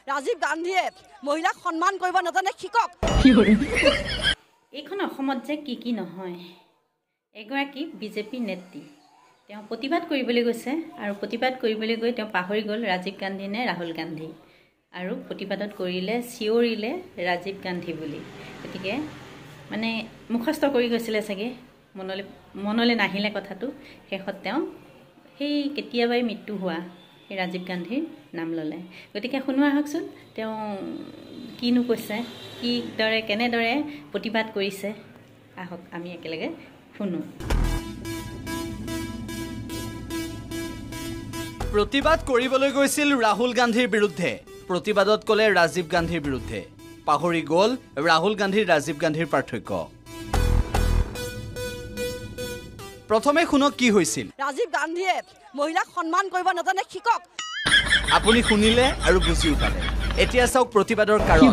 ৰাজীৱ গান্ধীয়ে মহিলাক সন্মান কৰিব নাজানে শিকক এইখন অসমত যে কি নহয় এগৰাকী বিজেপি নেত্ৰী তেওঁ প্ৰতিবাদ কৰিবলৈ গৈছে আৰু প্ৰতিবাদ কৰিবলৈ গৈ তেওঁ পাহৰি গ'ল ৰাজীৱ গান্ধী নে ৰাহুল গান্ধী আৰু প্ৰতিবাদত কৰিলে চিঞৰিলে ৰাজীৱ গান্ধী বুলি গতিকে মানে মুখস্থ কৰি গৈছিলে চাগে মনলৈ নাহিলে কথাটো শেষত তেওঁ সেই কেতিয়াবাই মৃত্যু হোৱা সেই ৰাজীৱ গান্ধীৰ নাম ল'লে গতিকে শুনোৱা হওকচোন তেওঁ কিনো কৈছে কিদৰে কেনেদৰে প্ৰতিবাদ কৰিছে আহক আমি একেলগে শুনো প্ৰতিবাদ কৰিবলৈ গৈছিল ৰাহুল গান্ধীৰ বিৰুদ্ধে প্ৰতিবাদত ক'লে ৰাজীৱ গান্ধীৰ বিৰুদ্ধে পাহৰি গ'ল ৰাহুল গান্ধীৰ ৰাজীৱ গান্ধীৰ পাৰ্থক্য প্ৰথমে শুনক কি হৈছিল ৰাজীৱ গান্ধীয়ে মহিলাক সন্মান কৰিব নাজানে শিকক আপুনি শুনিলে আৰু বুজিও পালে এতিয়া চাওক প্ৰতিবাদৰ কাৰণ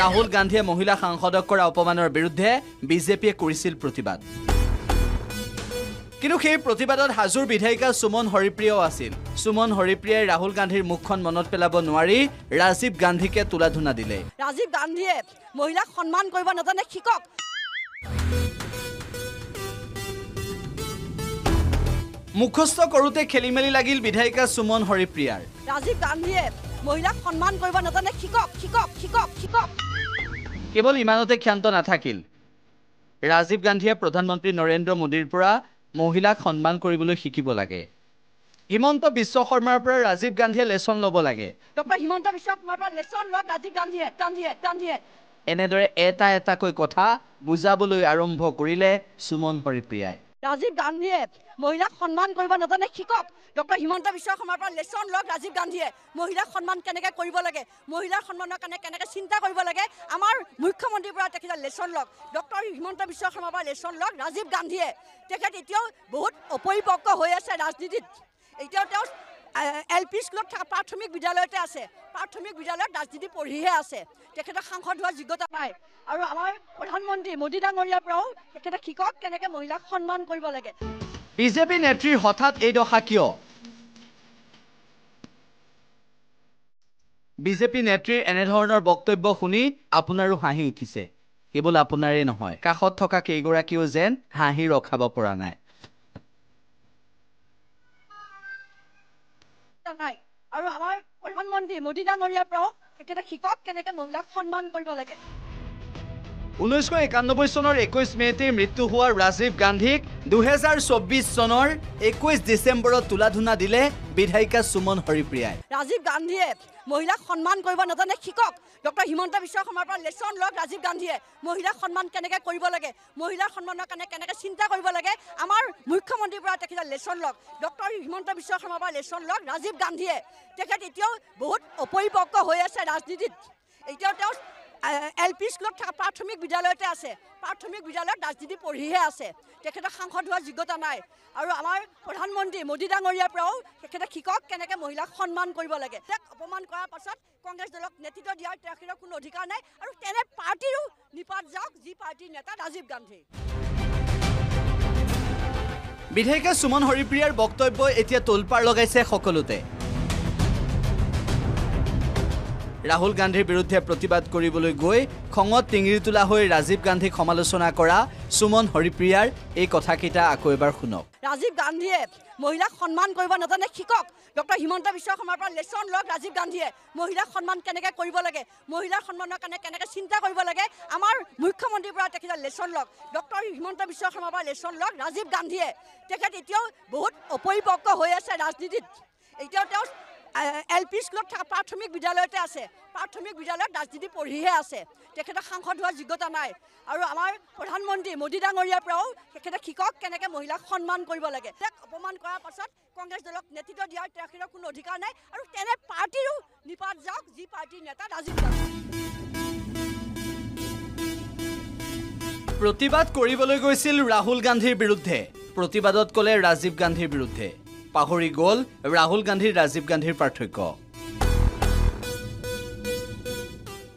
ৰাহুল গান্ধীয়ে মহিলা সাংসদক কৰা অপমানৰ বিৰুদ্ধে বিজেপিয়ে কৰিছিল প্ৰতিবাদ কিন্তু সেই প্ৰতিবাদত হাজোৰ বিধায়িকা সুমন হৰিপ্ৰিয়াও আছিল সুমন হৰিপ্ৰিয়াই ৰাহুল গান্ধীৰ মুখখন মনত পেলাব নোৱাৰি ৰাজীৱ গান্ধীকে তুলাধুনা দিলে ৰাজীৱ গান্ধীয়ে মহিলাক সন্মান কৰিব নাজানে শিকক মুখস্থ কৰোতে খেলিমেলি লাগিল বিধায়িকা সুমন হৰিপ্ৰিয়াৰ ৰাজীৱ গান্ধীয়ে মহিলাক সন্মান কৰিব নাজানে শিকক শিকক শিকক শিকক কেৱল ইমানতে ক্ষান্ত নাথাকিল ৰাজীৱ গান্ধীয়ে প্ৰধানমন্ত্ৰী নৰেন্দ্ৰ মোদীৰ পৰা মহিলাক সন্মান কৰিবলৈ শিকিব লাগে হিমন্ত বিশ্ব শৰ্মাৰ পৰা ৰাজীৱ গান্ধীয়ে লেছন ল'ব লাগে ডক্টৰ হিমন্ত বিশ্ব শৰ্মাৰ পৰা লেছন লওক ৰাজীৱ গান্ধীয়ে এনেদৰে এটা এটাকৈ কথা বুজাবলৈ আৰম্ভ কৰিলে সুমন হৰিপ্ৰিয়াই ৰাজীৱ গান্ধীয়ে মহিলাক সন্মান কৰিব নাজানে শিকক ডক্টৰ হিমন্ত বিশ্ব শৰ্মাৰ পৰা লেছন লওক ৰাজীৱ গান্ধীয়ে মহিলাক সন্মান কেনেকৈ কৰিব লাগে মহিলাৰ সন্মানৰ কাৰণে কেনেকৈ চিন্তা কৰিব লাগে আমাৰ মুখ্যমন্ত্ৰীৰ পৰা তেখেতে লেছন লওক ডক্টৰ হিমন্ত বিশ্ব শৰ্মাৰ পৰা লেছন লওক ৰাজীৱ গান্ধীয়ে তেখেত এতিয়াও বহুত অপৰিপক্ক হৈ আছে ৰাজনীতিত এতিয়াও তেওঁ LP স্কুলত থকা প্ৰাথমিক বিদ্যালয়তে আছে প্ৰাথমিক বিদ্যালয়ত ৰাজনীতি পঢ়িহে আছে তেখেতৰ সাংসদ হোৱাৰ যোগ্যতা নাই আৰু আমাৰ প্ৰধানমন্ত্ৰী মোদী ডাঙৰীয়াৰ পৰাও তেখেতে শিকক কেনেকৈ মহিলাক সন্মান কৰিব লাগে বিজেপি নেত্ৰীৰ হঠাৎ এই দশা কিয় বিজেপি নেত্ৰীৰ এনেধৰণৰ বক্তব্য শুনি আপোনাৰো হাঁহি উঠিছে কেৱল আপোনাৰেই নহয় কাষত থকা কেইগৰাকীও যেন হাঁহি ৰখাব পৰা নাই আৰু আমাৰ প্ৰধানমন্ত্ৰী মোদী ডাঙৰীয়াৰ পৰাও তেখেতে শিকক কেনেকৈ মহিলাক সন্মান কৰিব লাগে 1991 চনৰ 21 মে'তে মৃত্যু হোৱা ৰাজীৱ গান্ধীক 2024 চনৰ 21 ডিচেম্বৰত তুলাধুনা দিলে বিধায়িকা সুমন হৰিপ্ৰিয়াই ৰাজীৱ গান্ধীয়ে মহিলাক সন্মান কৰিব নাজানে শিকক ডক্টৰ হিমন্ত বিশ্ব শৰ্মাৰ পৰা লেছন লওক ৰাজীৱ গান্ধীয়ে মহিলাক সন্মান কেনেকৈ কৰিব লাগে মহিলাৰ সন্মানৰ কাৰণে কেনেকৈ চিন্তা কৰিব লাগে আমাৰ মুখ্যমন্ত্ৰীৰ পৰা তেখেতে লেছন লওক ডক্টৰ হিমন্ত বিশ্ব শৰ্মাৰ পৰা লেছন লওক ৰাজীৱ গান্ধীয়ে তেখেত এতিয়াও বহুত অপৰিপক্ক হৈ আছে ৰাজনীতিত এতিয়াও তেওঁ LP স্কুলত থকা প্ৰাথমিক বিদ্যালয়তে আছে প্ৰাথমিক বিদ্যালয়ত ৰাজনীতি পঢ়িহে আছে তেখেতৰ সাংসদ হোৱাৰ যোগ্যতা নাই আৰু আমাৰ প্ৰধানমন্ত্ৰী মোদী ডাঙৰীয়াৰ পৰাও তেখেতে শিকক কেনেকৈ মহিলাক সন্মান কৰিব লাগে অপমান কৰাৰ পাছত কংগ্ৰেছ দলক নেতৃত্ব দিয়াৰ তেখেতৰ কোনো অধিকাৰ নাই আৰু তেনে পাৰ্টিৰো নিপাত যাওক যি পাৰ্টিৰ নেতা ৰাজীৱ গান্ধী বিধায়িকা সুমন হৰিপ্ৰিয়াৰ বক্তব্য এতিয়া তোলপাৰ লগাইছে সকলোতে ৰাহুল গান্ধীৰ বিৰুদ্ধে প্ৰতিবাদ কৰিবলৈ গৈ খঙত টিঙিৰি তোলা হৈ ৰাজীৱ গান্ধীক সমালোচনা কৰা সুমন হৰিপ্ৰিয়াৰ এই কথাকেইটা আকৌ এবাৰ শুনক ৰাজীৱ গান্ধীয়ে মহিলাক সন্মান কৰিব নাজানে শিকক ডক্টৰ হিমন্ত বিশ্ব শৰ্মাৰ পৰা লেছন লওক ৰাজীৱ গান্ধীয়ে মহিলাক সন্মান কেনেকৈ কৰিব লাগে মহিলাৰ সন্মানৰ কাৰণে কেনেকৈ চিন্তা কৰিব লাগে আমাৰ মুখ্যমন্ত্ৰীৰ পৰা তেখেতে লেছন লওক ডক্টৰ হিমন্ত বিশ্ব শৰ্মাৰ পৰা লেছন লওক ৰাজীৱ গান্ধীয়ে তেখেত এতিয়াও বহুত অপৰিপক্ক হৈ আছে ৰাজনীতিত এতিয়াও তেওঁ LP স্কুলত থকা প্ৰাথমিক বিদ্যালয়তে আছে প্ৰাথমিক বিদ্যালয়ত ৰাজনীতি পঢ়িহে আছে তেখেতৰ সাংসদ হোৱাৰ যোগ্যতা নাই আৰু আমাৰ প্ৰধানমন্ত্ৰী মোদী ডাঙৰীয়াৰ পৰাও তেখেতে শিকক কেনেকৈ মহিলাক সন্মান কৰিব লাগে অপমান কৰাৰ পাছত কংগ্ৰেছ দলক নেতৃত্ব দিয়াৰ তেখেতৰ কোনো অধিকাৰ নাই আৰু তেনে পাৰ্টিৰো নিপাত যাওক যি পাৰ্টিৰ নেতা ৰাজীৱ গান্ধী প্ৰতিবাদ কৰিবলৈ গৈছিল ৰাহুল গান্ধীৰ বিৰুদ্ধে প্ৰতিবাদত ক'লে ৰাজীৱ গান্ধীৰ বিৰুদ্ধে পাহৰি গ'ল ৰাহুল গান্ধীৰ ৰাজীৱ গান্ধীৰ পাৰ্থক্য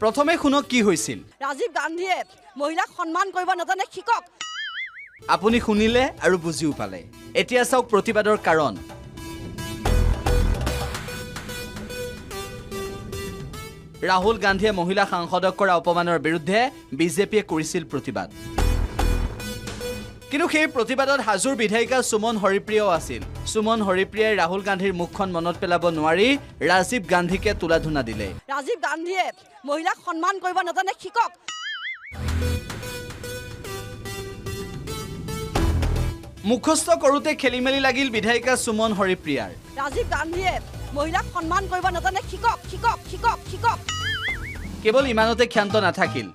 প্ৰথমে শুনক কি হৈছিল ৰাজীৱ গান্ধীয়ে মহিলাক সন্মান কৰিব নাজানে শিকক আপুনি শুনিলে আৰু বুজিও পালে এতিয়া চাওক প্ৰতিবাদৰ কাৰণ ৰাহুল গান্ধীয়ে মহিলা সাংসদক কৰা অপমানৰ বিৰুদ্ধে বিজেপিয়ে কৰিছিল প্ৰতিবাদ। কিন্তু সেই প্ৰতিবাদত হাজোৰ বিধায়িকা সুমন হৰিপ্ৰিয়াও আছিল। সুমন হৰিপ্ৰিয়াই ৰাহুল গান্ধীৰ মুখখন মনত পেলাব নোৱাৰি ৰাজীৱ গান্ধীকে তুলাধুনা দিলে। ৰাজীৱ গান্ধীয়ে মহিলাক সন্মান কৰিব নাজানে, শিকক। মুখস্থ কৰোঁতে খেলিমেলি লাগিল বিধায়িকা সুমন হৰিপ্ৰিয়াৰ। ৰাজীৱ গান্ধীয়ে মহিলাক সন্মান কৰিব নাজানে, শিকক শিকক শিকক শিকক। কেৱল ইমানতে ক্ষান্ত নাথাকিল।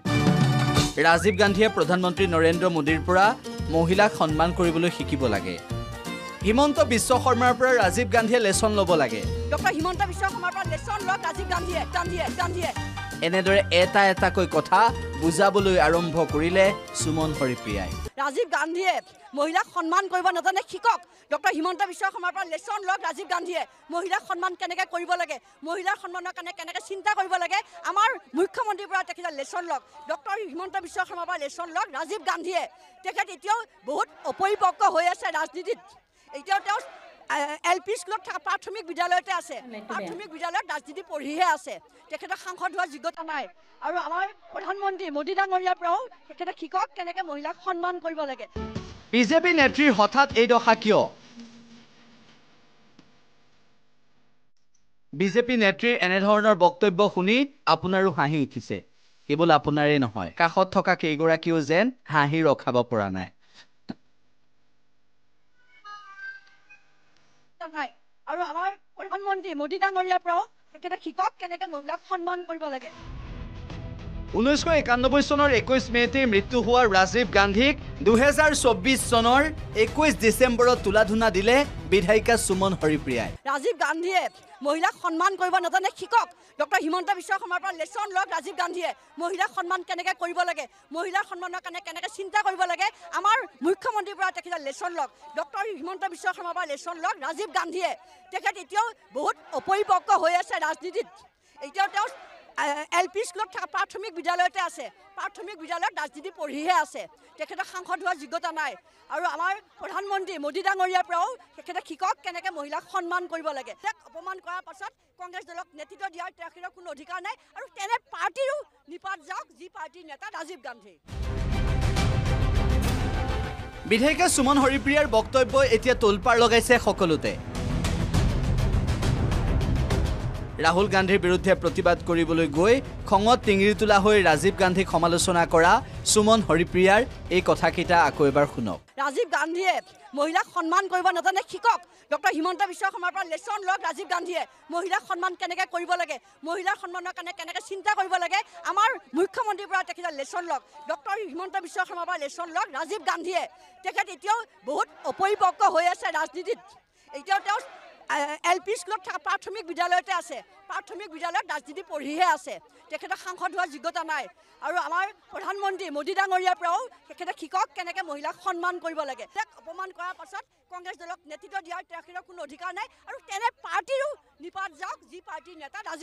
ৰাজীৱ গান্ধীয়ে প্ৰধানমন্ত্ৰী নৰেন্দ্ৰ মোদীৰ পৰা মহিলাক সন্মান কৰিবলৈ শিকিব লাগে। হিমন্ত বিশ্ব শৰ্মাৰ পৰা ৰাজীৱ গান্ধীয়ে লেচন ল'ব লাগে। ডক্টৰ হিমন্ত বিশ্ব শৰ্মাৰ পৰা লেচন লওক ৰাজীৱ গান্ধীয়ে। এনেদৰে এটা এটাকৈ কথা বুজাবলৈ আৰম্ভ কৰিলে সুমন হৰিপ্ৰিয়াই। ৰাজীৱ গান্ধীয়ে মহিলাক সন্মান কৰিব নাজানে, শিকক। ডক্টৰ হিমন্ত বিশ্ব শৰ্মাৰ পৰা লেচন লওক ৰাজীৱ গান্ধীয়ে। মহিলাক সন্মান কেনেকৈ কৰিব লাগে, মহিলাৰ সন্মানৰ কাৰণে কেনেকৈ চিন্তা কৰিব লাগে, আমাৰ মুখ্যমন্ত্ৰীৰ পৰা তেখেতে লেচন লওক। ডক্টৰ হিমন্ত বিশ্ব শৰ্মাৰ পৰা লেচন লওক ৰাজীৱ গান্ধীয়ে। তেখেত এতিয়াও বহুত অপৰিপক্ক হৈ আছে ৰাজনীতিত। এতিয়াও তেওঁ LP স্কুলত থকা প্ৰাথমিক বিদ্যালয়তে আছে। প্ৰাথমিক বিদ্যালয়ত ৰাজনীতি পঢ়িহে আছে। তেখেতৰ সাংসদ হোৱাৰ যোগ্যতা নাই। আৰু আমাৰ প্ৰধানমন্ত্ৰী মোদী ডাঙৰীয়াৰ পৰাও তেখেতে শিকক কেনেকৈ মহিলাক সন্মান কৰিব লাগে। বিজেপি নেত্ৰীৰ হঠাৎ এই দশা কিয়? বিজেপি নেত্ৰীৰ এনেধৰণৰ বক্তব্য শুনি আপোনাৰো হাঁহি উঠিছে। কেৱল আপোনাৰেই নহয়, কাষত থকা কেইগৰাকীও যেন হাঁহি ৰখাব পৰা নাই। আৰু আমাৰ প্ৰধানমন্ত্ৰী মোদী ডাঙৰীয়াৰ পৰাও তেখেতে শিকক কেনেকৈ মহিলাক সন্মান কৰিব লাগে। 1991 চনৰ 21 মে'তে মৃত্যু হোৱা ৰাজীৱ গান্ধীক 2024 চনৰ 21 ডিচেম্বৰত তুলাধুনা দিলে বিধায়িকা সুমন হৰিপ্ৰিয়াই। ৰাজীৱ গান্ধীয়ে মহিলাক সন্মান কৰিব নাজানে, শিকক। ডক্টৰ হিমন্ত বিশ্ব শৰ্মাৰ পৰা লেচন লওক ৰাজীৱ গান্ধীয়ে। মহিলাক সন্মান কেনেকৈ কৰিব লাগে, মহিলাৰ সন্মানৰ কাৰণে কেনেকৈ চিন্তা কৰিব লাগে, আমাৰ মুখ্যমন্ত্ৰীৰ পৰা তেখেতে লেচন লওক। ডক্টৰ হিমন্ত বিশ্ব শৰ্মাৰ পৰা লেচন লওক ৰাজীৱ গান্ধীয়ে। তেখেত এতিয়াও বহুত অপৰিপক্ক হৈ আছে ৰাজনীতিত। এতিয়াও তেওঁ LP স্কুলত থকা প্ৰাথমিক বিদ্যালয়তে আছে। প্ৰাথমিক বিদ্যালয়ত ৰাজনীতি পঢ়িহে আছে। তেখেতৰ সাংসদ হোৱাৰ যোগ্যতা নাই। আৰু আমাৰ প্ৰধানমন্ত্ৰী মোদী ডাঙৰীয়াৰ পৰাও তেখেতে শিকক কেনেকৈ মহিলাক সন্মান কৰিব লাগে। তেওঁক অপমান কৰাৰ পাছত কংগ্ৰেছ দলক নেতৃত্ব দিয়াৰ তেখেতৰ কোনো অধিকাৰ নাই। আৰু তেনে পাৰ্টিৰো নিপাত যাওক যি পাৰ্টিৰ নেতা ৰাজীৱ গান্ধী। বিধায়িকা সুমন হৰিপ্ৰিয়াৰ বক্তব্যই এতিয়া তোলপাৰ লগাইছে সকলোতে। ৰাহুল গান্ধীৰ বিৰুদ্ধে প্ৰতিবাদ কৰিবলৈ গৈ খঙত টিঙিৰি তোলা হৈ ৰাজীৱ গান্ধীক সমালোচনা কৰা সুমন হৰিপ্ৰিয়াৰ এই কথাকেইটা আকৌ এবাৰ শুনক। ৰাজীৱ গান্ধীয়ে মহিলাক সন্মান কৰিব নাজানে, শিকক। ডক্টৰ হিমন্ত বিশ্ব শৰ্মাৰ পৰা লেচন লওক ৰাজীৱ গান্ধীয়ে। মহিলাক সন্মান কেনেকৈ কৰিব লাগে, মহিলাৰ সন্মানৰ কাৰণে কেনেকৈ চিন্তা কৰিব লাগে, আমাৰ মুখ্যমন্ত্ৰীৰ পৰা তেখেতে লেচন লওক। ডক্টৰ হিমন্ত বিশ্ব শৰ্মাৰ পৰা লেচন লওক ৰাজীৱ গান্ধীয়ে। তেখেত এতিয়াও বহুত অপৰিপক্ক হৈ আছে ৰাজনীতিত। এতিয়াও তেওঁ LP স্কুলত থকা প্ৰাথমিক বিদ্যালয়তে আছে। প্ৰাথমিক বিদ্যালয়ত ৰাজনীতি পঢ়িহে আছে। তেখেতৰ সাংসদ হোৱাৰ যোগ্যতা নাই। আৰু আমাৰ প্ৰধানমন্ত্ৰী মোদী ডাঙৰীয়াৰ পৰাও তেখেতে শিকক কেনেকৈ মহিলাক সন্মান কৰিব লাগে। তেওঁক অপমান কৰাৰ পাছত কংগ্ৰেছ দলক নেতৃত্ব দিয়াৰ তেখেতৰ কোনো অধিকাৰ নাই। আৰু তেনে পাৰ্টিৰো নিপাত যাওক যি পাৰ্টিৰ নেতা ৰাজীৱ